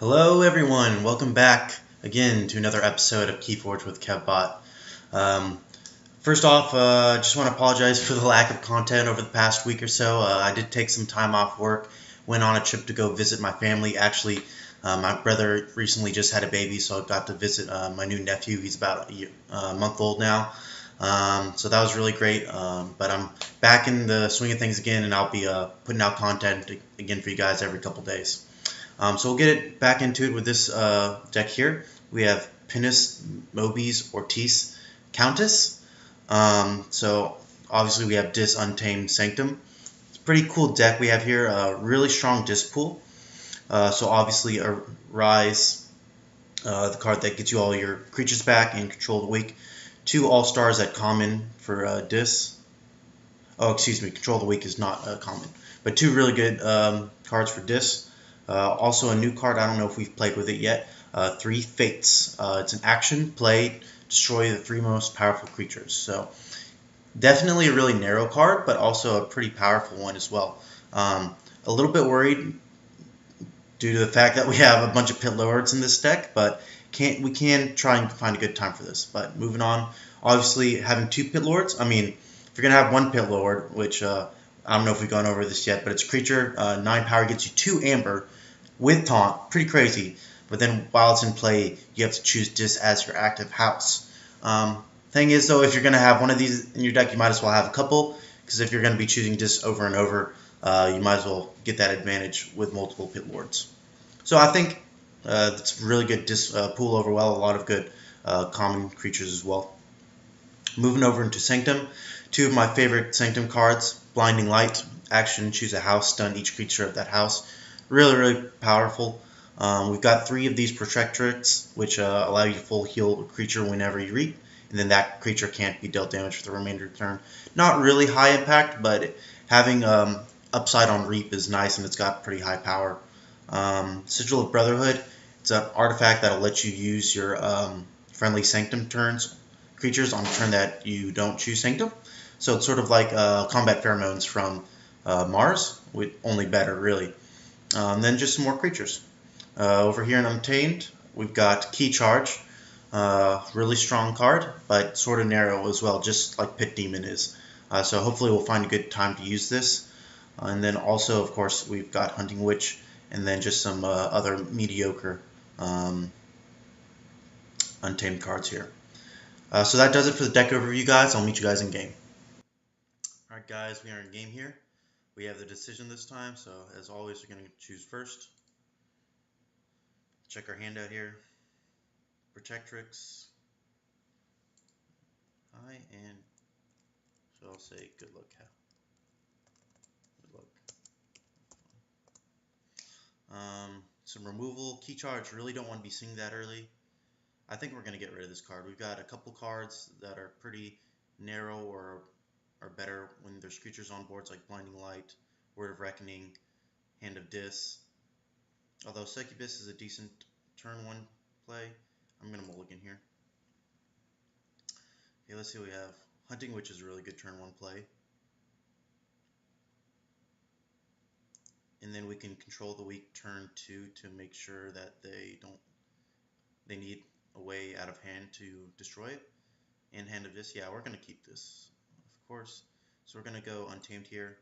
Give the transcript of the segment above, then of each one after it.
Hello everyone, welcome back again to another episode of Keyforge with KevBot. Um, First off, I just want to apologize for the lack of content over the past week or so. I did take some time off work, went on a trip to go visit my family. Actually, my brother recently just had a baby, so I got to visit my new nephew. He's about a month old now. So that was really great, but I'm back in the swing of things again, and I'll be putting out content again for you guys every couple days. So we'll get it back into it with this deck here. We have Pinus, Mobis, Ortiz, Countess. So obviously we have Dis, Untamed, Sanctum. It's a pretty cool deck we have here. Really strong disc pool. So obviously a Rise, the card that gets you all your creatures back and Control of the Weak. 2 All-Stars at common for Dis. Oh, excuse me, Control of the Weak is not common. But 2 really good cards for Dis. Also a new card, I don't know if we've played with it yet, 3 Fates. It's an action, play, destroy the 3 most powerful creatures. So definitely a really narrow card, but also a pretty powerful one as well. A little bit worried due to the fact that we have a bunch of Pit Lords in this deck, but we can try and find a good time for this. But moving on, obviously having 2 Pit Lords, I mean, if you're going to have 1 Pit Lord, which I don't know if we've gone over this yet, but it's a creature, 9 power, gets you 2 Amber with Taunt, pretty crazy. But then while it's in play, you have to choose Dis as your active house. Thing is, though, if you're going to have one of these in your deck, you might as well have a couple, because if you're going to be choosing Dis over and over, you might as well get that advantage with multiple Pit Lords. So I think it's really good Dis pool overall, a lot of good common creatures as well. Moving over into Sanctum, 2 of my favorite Sanctum cards, Blinding Light, action, choose a house, stun each creature of that house. Really, really powerful. We've got 3 of these Protectorates, which allow you to full heal a creature whenever you reap, and then that creature can't be dealt damage for the remainder of the turn. Not really high impact, but having upside on reap is nice, and it's got pretty high power. Sigil of Brotherhood, it's an artifact that'll let you use your friendly Sanctum creatures on a turn that you don't choose Sanctum. So it's sort of like Combat Pheromones from Mars, with only better, really. Then just some more creatures. Over here in Untamed, we've got Key Charge. Really strong card, but sort of narrow as well, just like Pit Demon is. So hopefully we'll find a good time to use this. And then also, of course, we've got Hunting Witch, and then just some other mediocre Untamed cards here. So that does it for the deck overview, guys. I'll meet you guys in game. Alright guys, we are in game here. We have the decision this time, so as always, we're going to choose first. Check our hand out here. Protectrix. Hi, and so I'll say good luck. Good luck. Some removal. Key Charge, really don't want to be seeing that early. I think we're going to get rid of this card. We've got a couple cards that are pretty narrow or are better when there's creatures on boards like Blinding Light, Word of Reckoning, Hand of Dis. Although Succubus is a decent turn 1 play, I'm going to mulligan here. Okay, let's see what we have. Hunting Witch is a really good turn 1 play. And then we can control the weak turn 2 to make sure that they need a way out of hand to destroy it. And Hand of Dis, yeah, we're going to keep this, of course. So we're going to go Untamed here,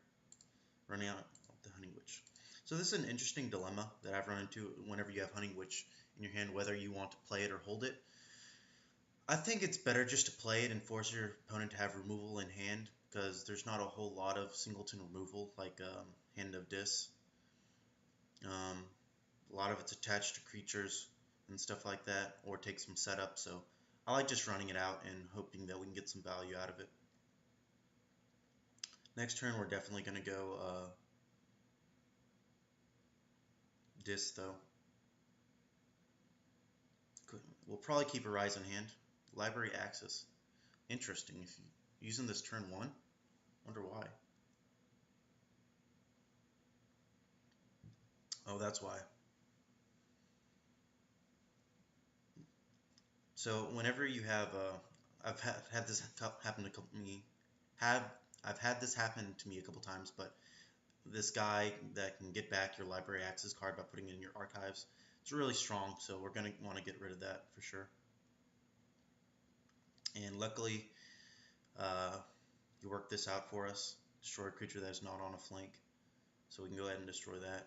running out of the Hunting Witch. So this is an interesting dilemma that I've run into whenever you have Hunting Witch in your hand, whether you want to play it or hold it. I think it's better just to play it and force your opponent to have removal in hand, because there's not a whole lot of singleton removal like Hand of Dis. A lot of it's attached to creatures and stuff like that, or take some setup, so I like just running it out and hoping that we can get some value out of it. Next turn we're definitely going to go Dis though. We'll probably keep a Rise in hand. Library Access. Interesting. If you're using this turn 1, wonder why. Oh, that's why. So whenever you have, I've had this happen to me. I've had this happen to me a couple times, but this guy that can get back your library access card by putting it in your archives it's really strong, so we're going to want to get rid of that for sure. And luckily, you worked this out for us. Destroy a creature that is not on a flank. So we can go ahead and destroy that.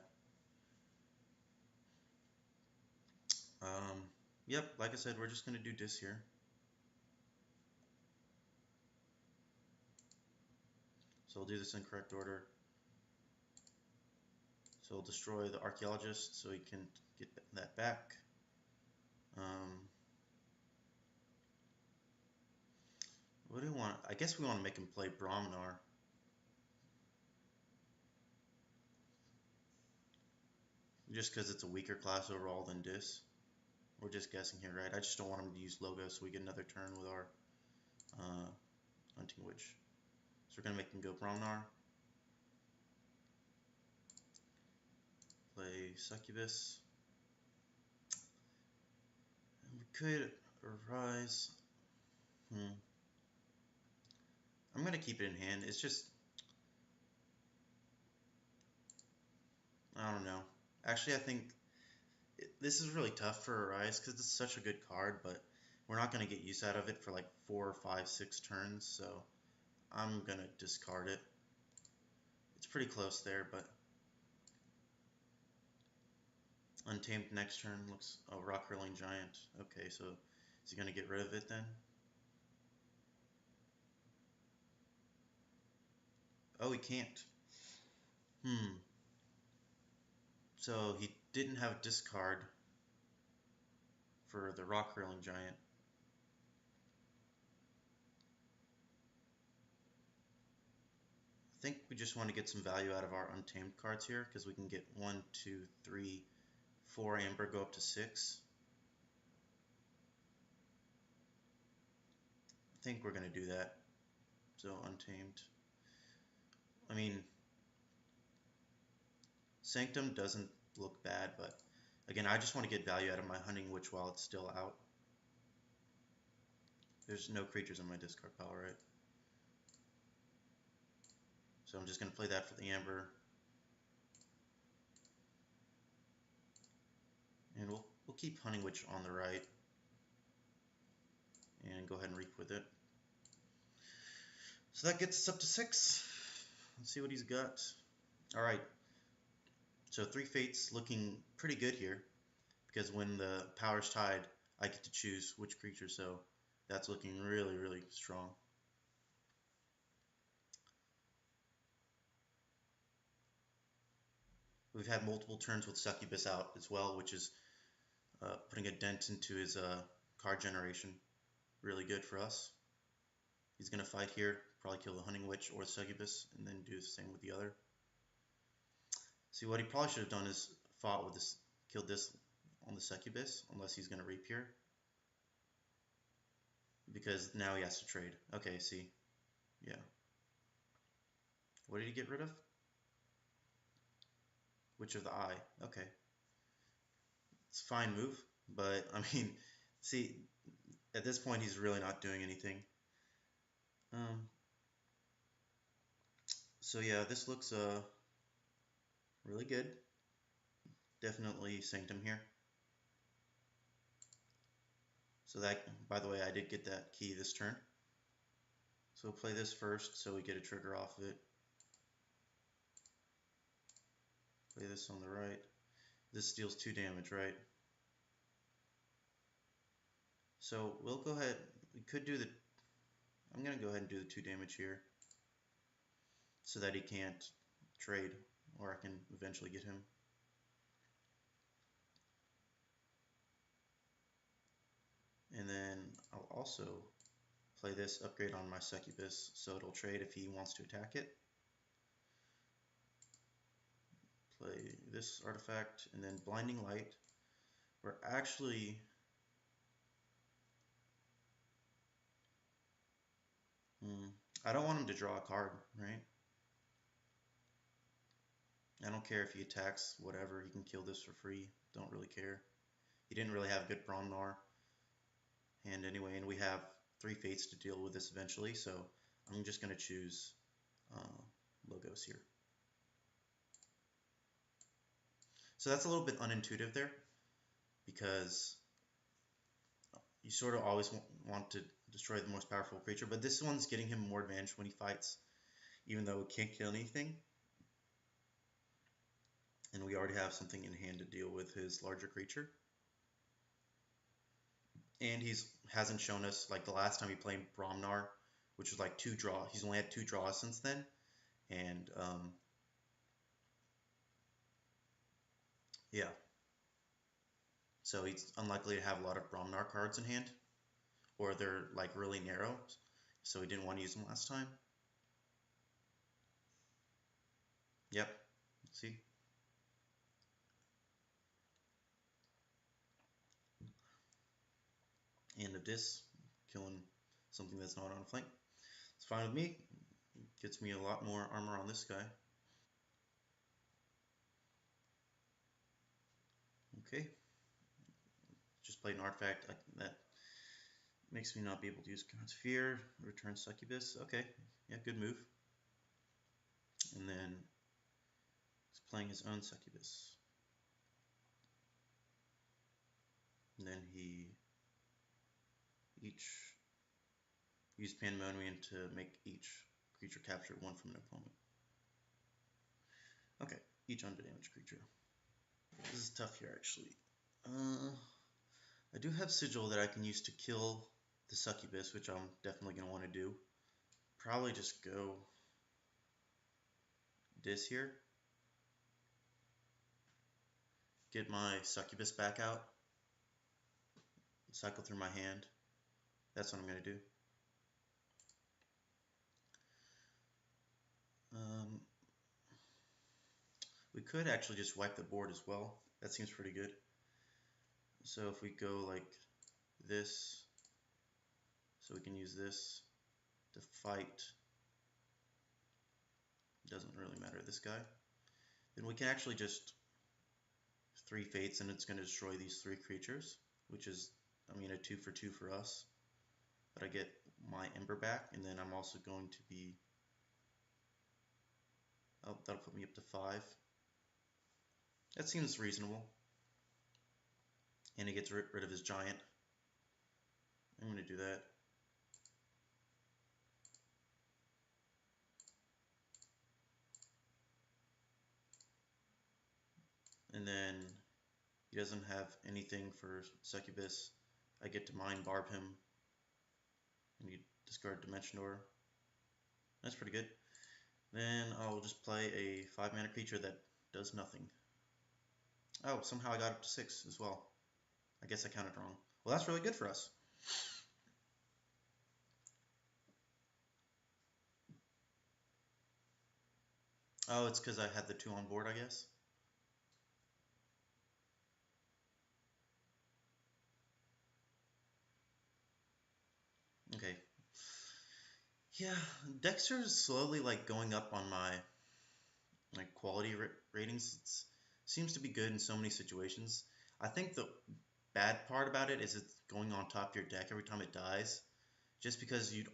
Yep, like I said, we're just going to do this here. So we'll do this in correct order. So we'll destroy the Archaeologist so he can get that back. What do we want? I guess we want to make him play Brahmanar. Just because it's a weaker class overall than Dis. We're just guessing here, right? I just don't want him to use Logo so we get another turn with our Hunting Witch. So we're going to make him go Brahmanar. Play Succubus. And we could Arise. I'm going to keep it in hand. It's just, I don't know. Actually, I think this is really tough for Arise because it's such a good card, but we're not going to get use out of it for like 4, 5, 6 turns, so I'm going to discard it. It's pretty close there, but Untamed next turn looks, oh, Rock Hurling Giant. Okay, so is he going to get rid of it then? Oh, he can't. So he didn't have a discard for the Rock Hurling Giant. I think we just want to get some value out of our Untamed cards here because we can get 1, 2, 3, 4 Amber, go up to 6. I think we're going to do that. So Untamed. I mean, Sanctum doesn't look bad, but again, I just want to get value out of my Hunting Witch while it's still out. There's no creatures in my discard pile, right? So I'm just going to play that for the Amber. And we'll keep Hunting Witch on the right. And go ahead and reap with it. So that gets us up to 6. Let's see what he's got. Alright. So 3 Fates looking pretty good here. Because when the power's tied, I get to choose which creature, so that's looking really, really strong. We've had multiple turns with Succubus out as well, which is putting a dent into his card generation. Really good for us. He's going to fight here, probably kill the Hunting Witch or the Succubus, and then do the same with the other. See, what he probably should have done is fought with this, killed this on the Succubus, unless he's going to reap here. Because now he has to trade. Okay, see. Yeah. What did he get rid of? Witch of the Eye. Okay. It's a fine move, but, I mean, see, at this point he's really not doing anything. So yeah, this looks really good. Definitely Sanctum here. So that, by the way, I did get that key this turn. So we'll play this first so we get a trigger off of it. Play this on the right. This deals 2 damage, right? So we'll go ahead, we could do the, I'm going to go ahead and do the 2 damage here so that he can't trade, or I can eventually get him. And then I'll also play this upgrade on my Succubus so it'll trade if he wants to attack it. Play this artifact and then Blinding Light. We're actually I don't want him to draw a card, right? I don't care if he attacks whatever, he can kill this for free. Don't really care. He didn't really have a good Brahmanar hand anyway, and we have 3 Fates to deal with this eventually, so I'm just going to choose Logos here. So that's a little bit unintuitive there. because you sort of always want to destroy the most powerful creature, but this one's getting him more advantage when he fights, even though it can't kill anything. And we already have something in hand to deal with his larger creature. And hasn't shown us, like the last time he played Bromnar, which was like 2 draw. He's only had 2 draws since then. And yeah. So he's unlikely to have a lot of Bromnar cards in hand. Or they're like really narrow. So he didn't want to use them last time. Yep. See? End of this. Killing something that's not on a flank. It's fine with me. Gets me a lot more armor on this guy. Okay. Just played an artifact that makes me not be able to use God's Fear. Return Succubus. Okay. Yeah, good move. And then he's playing his own Succubus. And then he each used Pandemonium to make each creature capture 1 from an opponent. Okay, each underdamaged creature. This is tough here, actually. I do have Sigil that I can use to kill the Succubus, which I'm definitely going to want to do. Probably just go this here. Get my Succubus back out. Cycle through my hand. That's what I'm going to do. We could actually just wipe the board as well. That seems pretty good. So if we go like this, so we can use this to fight, doesn't really matter this guy, then we can actually just 3 Fates and it's going to destroy these 3 creatures, which is, I mean, a 2 for 2 for us. But I get my Ember back, and then I'm also going to be, oh, that'll put me up to 5. That seems reasonable. And he gets rid of his giant. I'm going to do that. And then he doesn't have anything for Succubus. I get to Mind Barb him. And you discard Dimension Door. That's pretty good. Then I'll just play a 5-mana creature that does nothing. Oh, somehow I got up to 6 as well. I guess I counted wrong. Well, that's really good for us. Oh, it's because I had the 2 on board, I guess. Okay. Yeah, Dexter is slowly like going up on my like quality ratings. It seems to be good in so many situations. I think the bad part about it is it's going on top of your deck every time it dies, just because you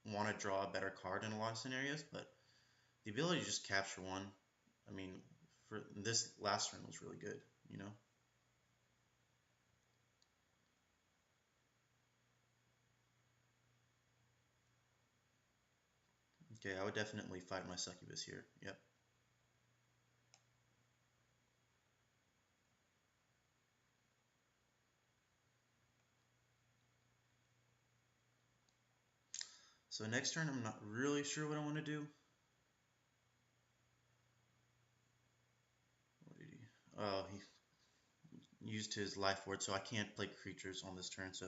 want to draw a better card in a lot of scenarios. But the ability to just capture 1, I mean, for this last turn was really good, you know. Okay, I would definitely fight my Succubus here. Yep. So next turn, I'm not really sure what I want to do. What did he? Oh, he used his life ward, so I can't play creatures on this turn. So,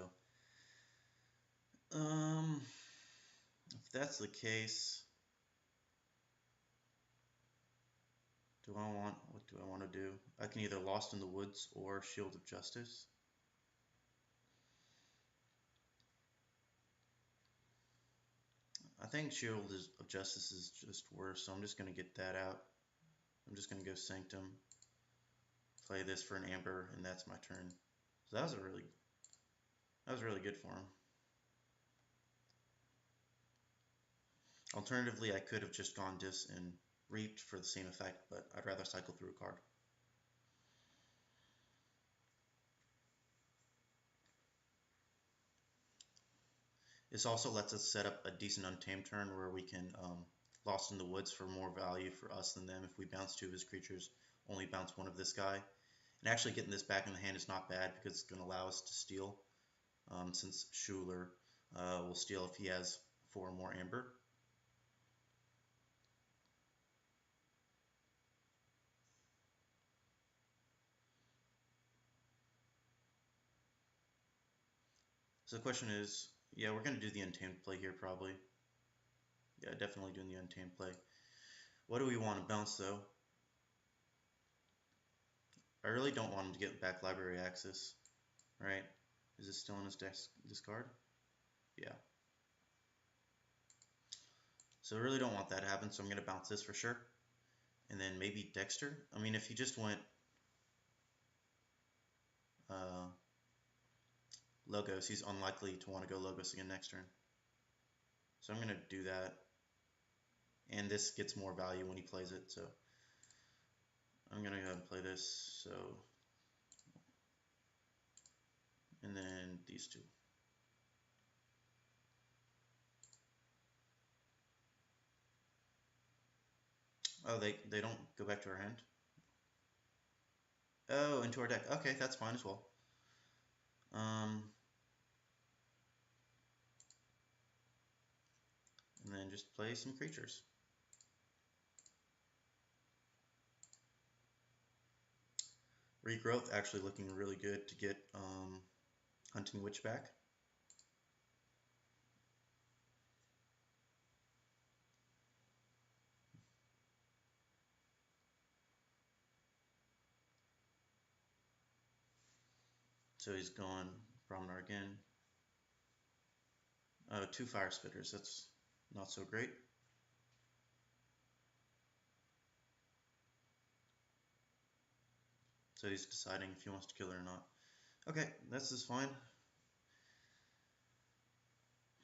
if that's the case, what do I want to do? I can either Lost in the Woods or Shield of Justice. I think Shield of Justice is just worse, so I'm just going to get that out. I'm just going to go Sanctum, play this for an Amber, and that's my turn. So that was really good for him. Alternatively, I could have just gone Dis and Reaped for the same effect, but I'd rather cycle through a card. This also lets us set up a decent Untamed turn where we can Lost in the Woods for more value for us than them. If we bounce 2 of his creatures, only bounce 1 of this guy. And actually getting this back in the hand is not bad because it's going to allow us to steal, since Schuler will steal if he has 4 or more amber. So the question is, yeah, we're going to do the Untamed play here probably. Yeah, definitely doing the Untamed play. What do we want to bounce though? I really don't want him to get back library access, right? Is this still in his discard? Yeah. So I really don't want that to happen, so I'm going to bounce this for sure. And then maybe Dexter. I mean, if he just went Logos, he's unlikely to want to go Logos again next turn. So I'm going to do that. And this gets more value when he plays it, so I'm going to go ahead and play this. So, and then these two. Oh, they don't go back to our hand? Oh, into our deck. Okay, that's fine as well. And then just play some creatures. Regrowth actually looking really good to get Hunting Witch back. So he's going Brahmanar again. 2 Fire Spitters, that's not so great. So he's deciding if he wants to kill her or not. Okay, this is fine.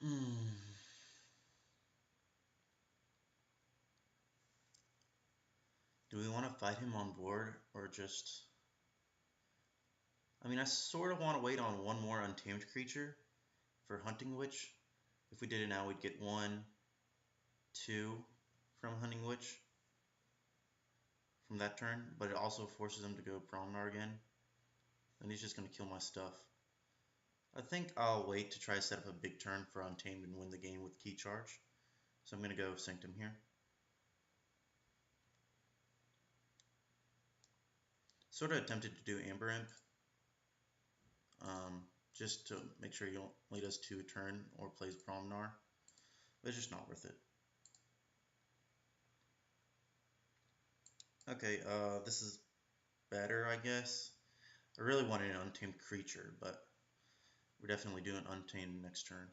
Do we want to fight him on board or just... I mean, I sort of want to wait on 1 more Untamed creature for Hunting Witch. If we did it now, we'd get 1, 2 from Hunting Witch from that turn, but it also forces him to go Brahmanar again. Then he's just going to kill my stuff. I think I'll wait to try to set up a big turn for Untamed and win the game with Key Charge. So I'm going to go Sanctum here. Sort of attempted to do Amber Imp, just to make sure you don't lead us to a turn or plays Brahmanar, but it's just not worth it. Okay, this is better, I guess. I really wanted an Untamed creature, but we're definitely doing Untamed next turn.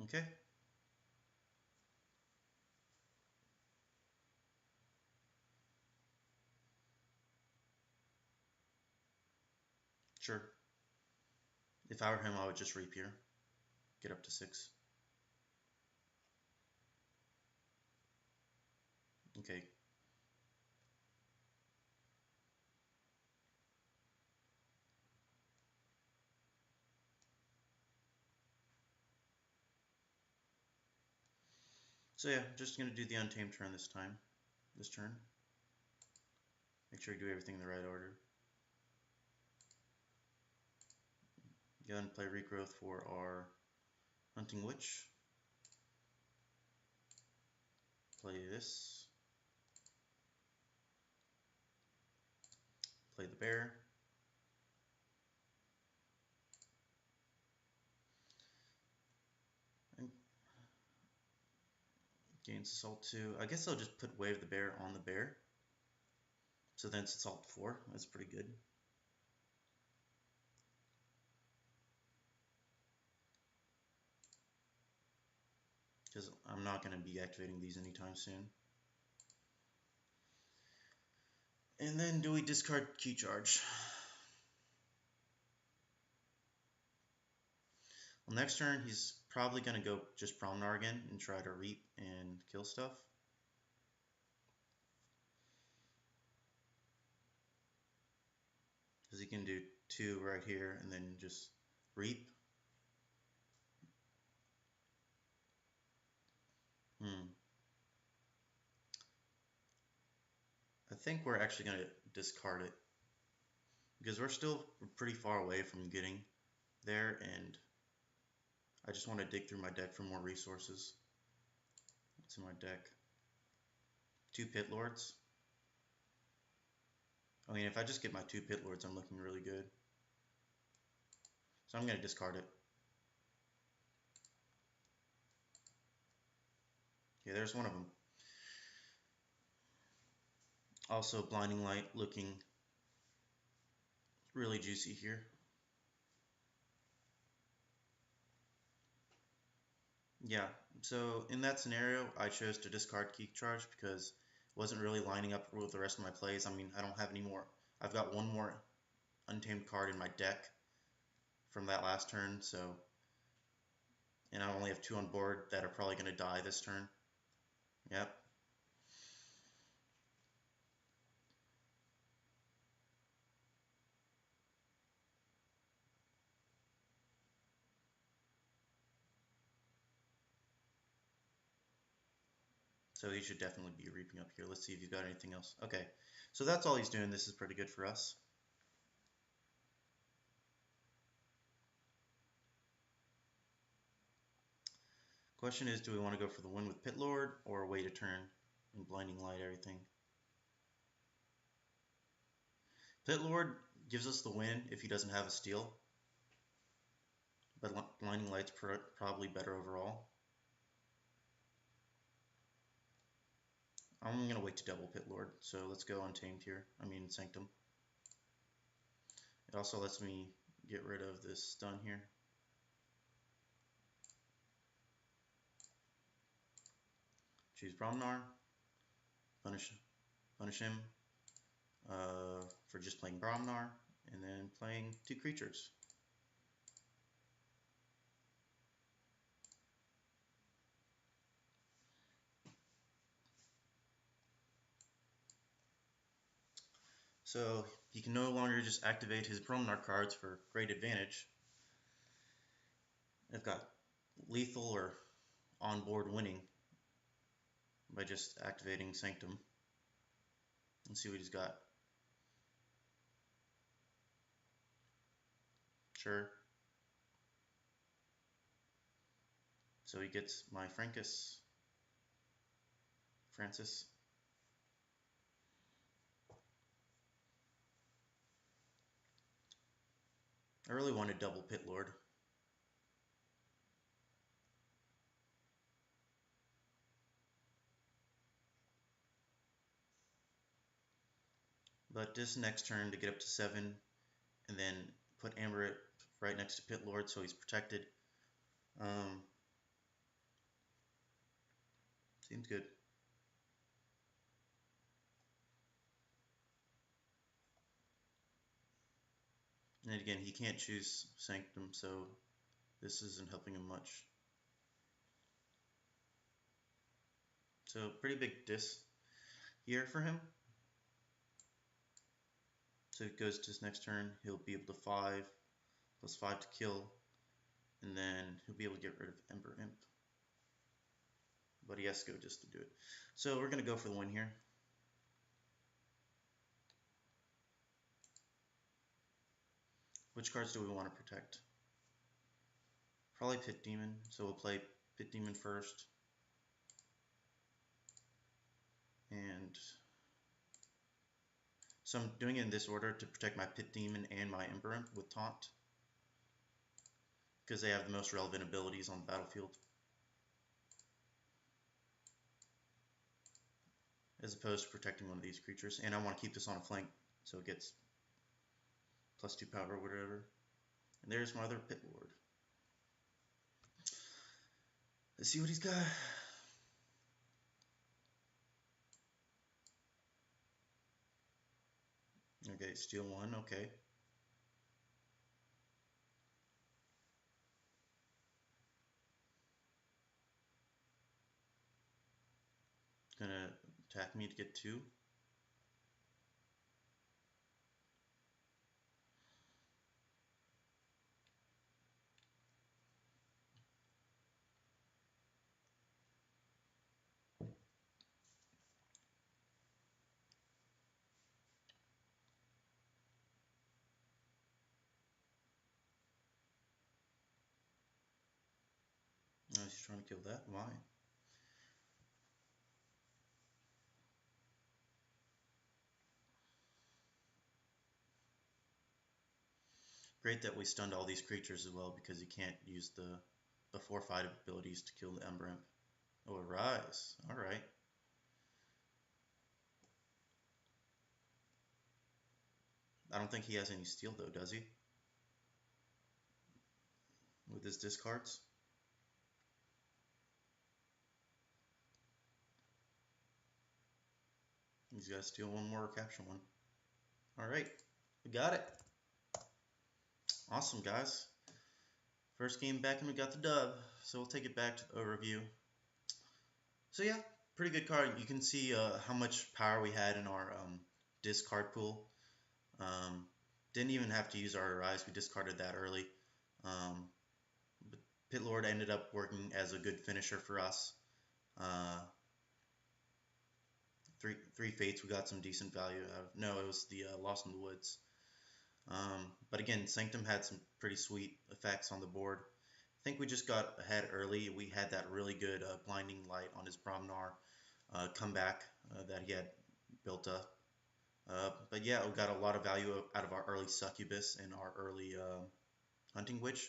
Okay. Sure. If I were him, I would just Reap here. Get up to 6. Okay. So yeah, just going to do the Untamed turn this time. This turn. Make sure you do everything in the right order. Go ahead and play Regrowth for our Hunting Witch. Play this. Play the bear. And gains assault 2. I guess I'll just put Wave the Bear on the bear. So then it's assault 4. That's pretty good. Because I'm not going to be activating these anytime soon. And then do we discard Key Charge? Well, next turn he's probably going to go just Brahmanar again and try to Reap and kill stuff. Because he can do 2 right here and then just Reap. think we're actually going to discard it because we're still pretty far away from getting there, and I just want to dig through my deck for more resources. What's in my deck? 2 Pit Lords. I mean, if I just get my 2 Pit Lords, I'm looking really good. So I'm going to discard it. Okay, there's one of them. Also, Blinding Light looking really juicy here. Yeah, so in that scenario, I chose to discard Key Charge because it wasn't really lining up with the rest of my plays. I mean, I don't have any more. I've got one more Untamed card in my deck from that last turn, so, and I only have 2 on board that are probably going to die this turn. Yep. So he should definitely be reaping up here. Let's see if he's got anything else. Okay, so that's all he's doing. This is pretty good for us. Question is, do we want to go for the win with Pit Lord or wait a turn and Blinding Light everything? Pit Lord gives us the win if he doesn't have a steal, but Blinding Light's probably better overall. I'm going to wait to double Pit Lord, so let's go Untamed here. I mean Sanctum. It also lets me get rid of this stun here. Choose Bromnar, punish him for just playing Bromnar, and then playing 2 creatures. So he can no longer just activate his Bromnar cards for great advantage. I've got lethal or on-board winning by just activating Sanctum. Let's see what he's got. Sure. So he gets my Francis. I really wanted double Pit Lord. But this next turn to get up to 7 and then put Amber right next to Pit Lord so he's protected. Seems good. And again, he can't choose Sanctum, so this isn't helping him much. So pretty big dis here for him. So it goes to his next turn, he'll be able to 5, +5 to kill, and then he'll be able to get rid of Ember Imp. But he has to go just to do it. So we're going to go for the win here. Which cards do we want to protect? Probably Pit Demon, so we'll play Pit Demon first. And so I'm doing it in this order to protect my Pit Demon and my Ember Imp with Taunt, because they have the most relevant abilities on the battlefield, as opposed to protecting one of these creatures. And I want to keep this on a flank so it gets +2 power or whatever. And there's my other Pit Lord. Let's see what he's got. Okay, steal 1, okay. Gonna attack me to get 2. trying to kill that. Why? Great that we stunned all these creatures as well, because you can't use the before fight abilities to kill the Ember Imp. Oh, a Rise. Alright. I don't think he has any steal though, does he? With his discards? He's got to steal one more or capture one. Alright, we got it. Awesome, guys. First game back and we got the dub, so we'll take it back to the overview. So yeah, pretty good card. You can see how much power we had in our discard pool. Didn't even have to use our Arise, we discarded that early. But Pit Lord ended up working as a good finisher for us. Three Fates, we got some decent value out of. No, it was the Lost in the Woods. But again, Sanctum had some pretty sweet effects on the board. I think we just got ahead early. We had that really good Blinding Light on his Bromnar comeback that he had built up. But yeah, we got a lot of value out of our early Succubus and our early Hunting Witch.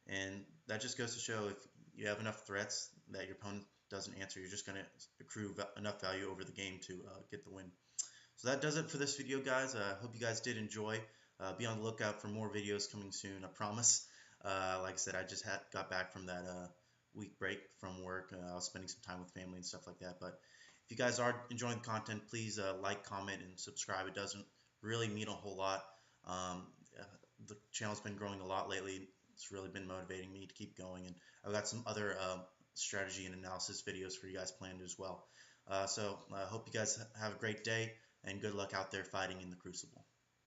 And that just goes to show, if you have enough threats that your opponent doesn't answer, you're just going to accrue enough value over the game to get the win. So that does it for this video, guys. I hope you guys did enjoy. Be on the lookout for more videos coming soon, I promise. Like I said, I just got back from that week break from work. I was spending some time with family and stuff like that. But if you guys are enjoying the content, please like, comment, and subscribe. It doesn't really mean a whole lot. The channel's been growing a lot lately. It's really been motivating me to keep going, and I've got some other strategy and analysis videos for you guys planned as well. So I hope you guys have a great day, and good luck out there fighting in the Crucible.